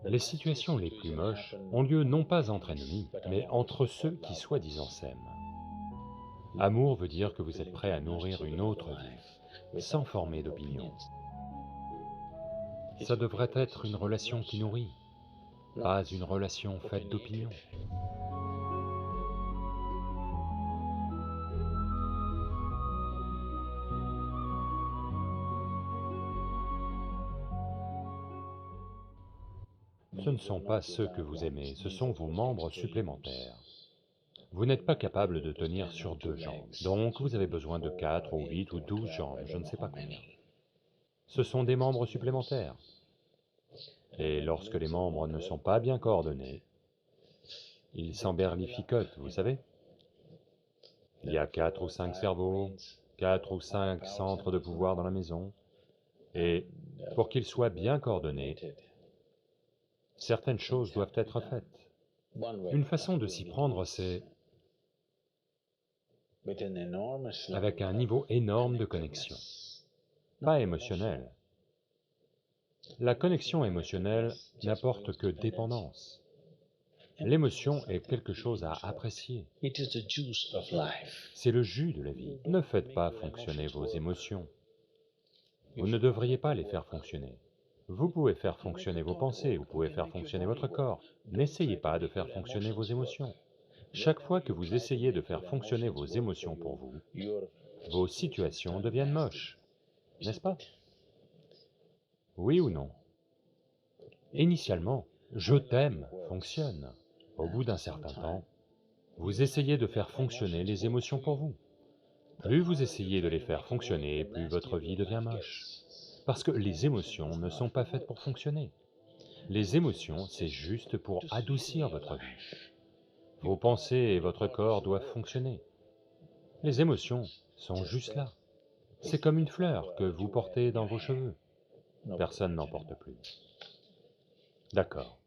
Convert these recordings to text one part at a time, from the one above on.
Les situations les plus moches ont lieu non pas entre ennemis, mais entre ceux qui soi-disant s'aiment. Amour veut dire que vous êtes prêt à nourrir une autre vie, sans former d'opinion. Ça devrait être une relation qui nourrit, pas une relation faite d'opinion. Ce ne sont pas ceux que vous aimez, ce sont vos membres supplémentaires. Vous n'êtes pas capable de tenir sur 2 jambes, donc vous avez besoin de 4 ou 8 ou 12 jambes, je ne sais pas combien. Ce sont des membres supplémentaires. Et lorsque les membres ne sont pas bien coordonnés, ils s'emberlificotent, vous savez. Il y a 4 ou 5 cerveaux, 4 ou 5 centres de pouvoir dans la maison, et pour qu'ils soient bien coordonnés, certaines choses doivent être faites. Une façon de s'y prendre, c'est avec un niveau énorme de connexion, pas émotionnel. La connexion émotionnelle n'apporte que dépendance. L'émotion est quelque chose à apprécier. C'est le jus de la vie. Ne faites pas fonctionner vos émotions. Vous ne devriez pas les faire fonctionner. Vous pouvez faire fonctionner vos pensées, vous pouvez faire fonctionner votre corps. N'essayez pas de faire fonctionner vos émotions. Chaque fois que vous essayez de faire fonctionner vos émotions pour vous, vos situations deviennent moches, n'est-ce pas? Oui ou non? Initialement, « je t'aime » fonctionne. Au bout d'un certain temps, vous essayez de faire fonctionner les émotions pour vous. Plus vous essayez de les faire fonctionner, plus votre vie devient moche. Parce que les émotions ne sont pas faites pour fonctionner. Les émotions, c'est juste pour adoucir votre vie. Vos pensées et votre corps doivent fonctionner. Les émotions sont juste là. C'est comme une fleur que vous portez dans vos cheveux. Personne n'en porte plus. D'accord.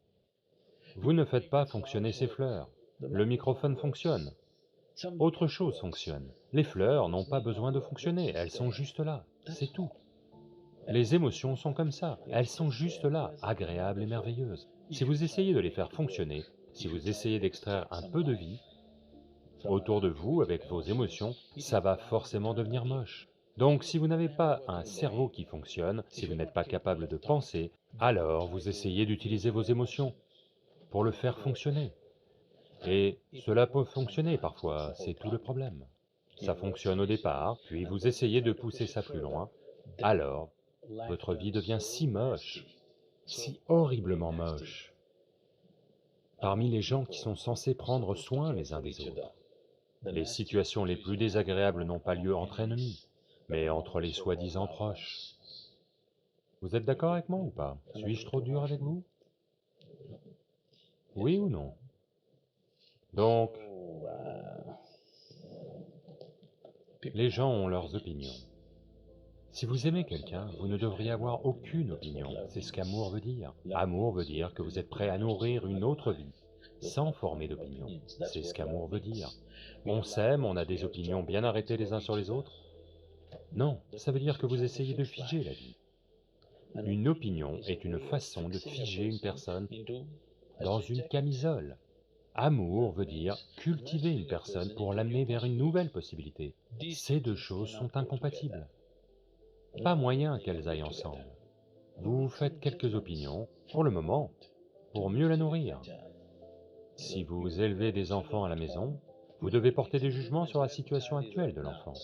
Vous ne faites pas fonctionner ces fleurs. Le microphone fonctionne. Autre chose fonctionne. Les fleurs n'ont pas besoin de fonctionner, elles sont juste là, c'est tout. Les émotions sont comme ça, elles sont juste là, agréables et merveilleuses. Si vous essayez de les faire fonctionner, si vous essayez d'extraire un peu de vie autour de vous avec vos émotions, ça va forcément devenir moche. Donc si vous n'avez pas un cerveau qui fonctionne, si vous n'êtes pas capable de penser, alors vous essayez d'utiliser vos émotions pour le faire fonctionner. Et cela peut fonctionner parfois, c'est tout le problème. Ça fonctionne au départ, puis vous essayez de pousser ça plus loin, alors votre vie devient si moche, si horriblement moche. Parmi les gens qui sont censés prendre soin les uns des autres, les situations les plus désagréables n'ont pas lieu entre ennemis, mais entre les soi-disant proches. Vous êtes d'accord avec moi ou pas? Suis-je trop dur avec vous? Oui ou non? Donc, les gens ont leurs opinions. Si vous aimez quelqu'un, vous ne devriez avoir aucune opinion, c'est ce qu'amour veut dire. Amour veut dire que vous êtes prêt à nourrir une autre vie, sans former d'opinion, c'est ce qu'amour veut dire. On s'aime, on a des opinions bien arrêtées les uns sur les autres? Non, ça veut dire que vous essayez de figer la vie. Une opinion est une façon de figer une personne dans une camisole. Amour veut dire cultiver une personne pour l'amener vers une nouvelle possibilité. Ces deux choses sont incompatibles. Pas moyen qu'elles aillent ensemble. Vous faites quelques opinions, pour le moment, pour mieux la nourrir. Si vous élevez des enfants à la maison, vous devez porter des jugements sur la situation actuelle de l'enfant,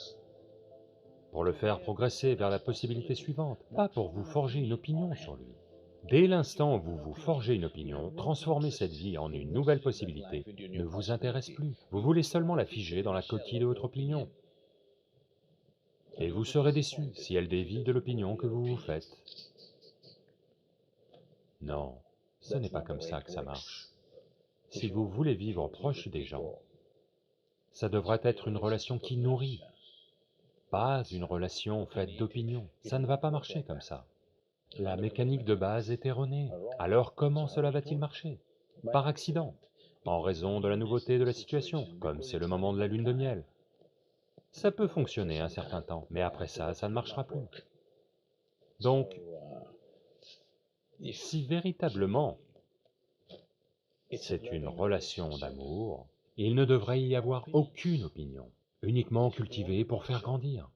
pour le faire progresser vers la possibilité suivante, pas pour vous forger une opinion sur lui. Dès l'instant où vous vous forgez une opinion, transformer cette vie en une nouvelle possibilité ne vous intéresse plus. Vous voulez seulement la figer dans la coquille de votre opinion. Et vous serez déçu si elle dévie de l'opinion que vous vous faites. Non, ce n'est pas comme ça que ça marche. Si vous voulez vivre proche des gens, ça devrait être une relation qui nourrit, pas une relation faite d'opinion. Ça ne va pas marcher comme ça. La mécanique de base est erronée. Alors comment cela va-t-il marcher? Par accident, en raison de la nouveauté de la situation, comme c'est le moment de la lune de miel. Ça peut fonctionner un certain temps, mais après ça, ça ne marchera plus. Donc, si véritablement C'est une relation d'amour, et il ne devrait y avoir aucune opinion, uniquement cultivée pour faire grandir.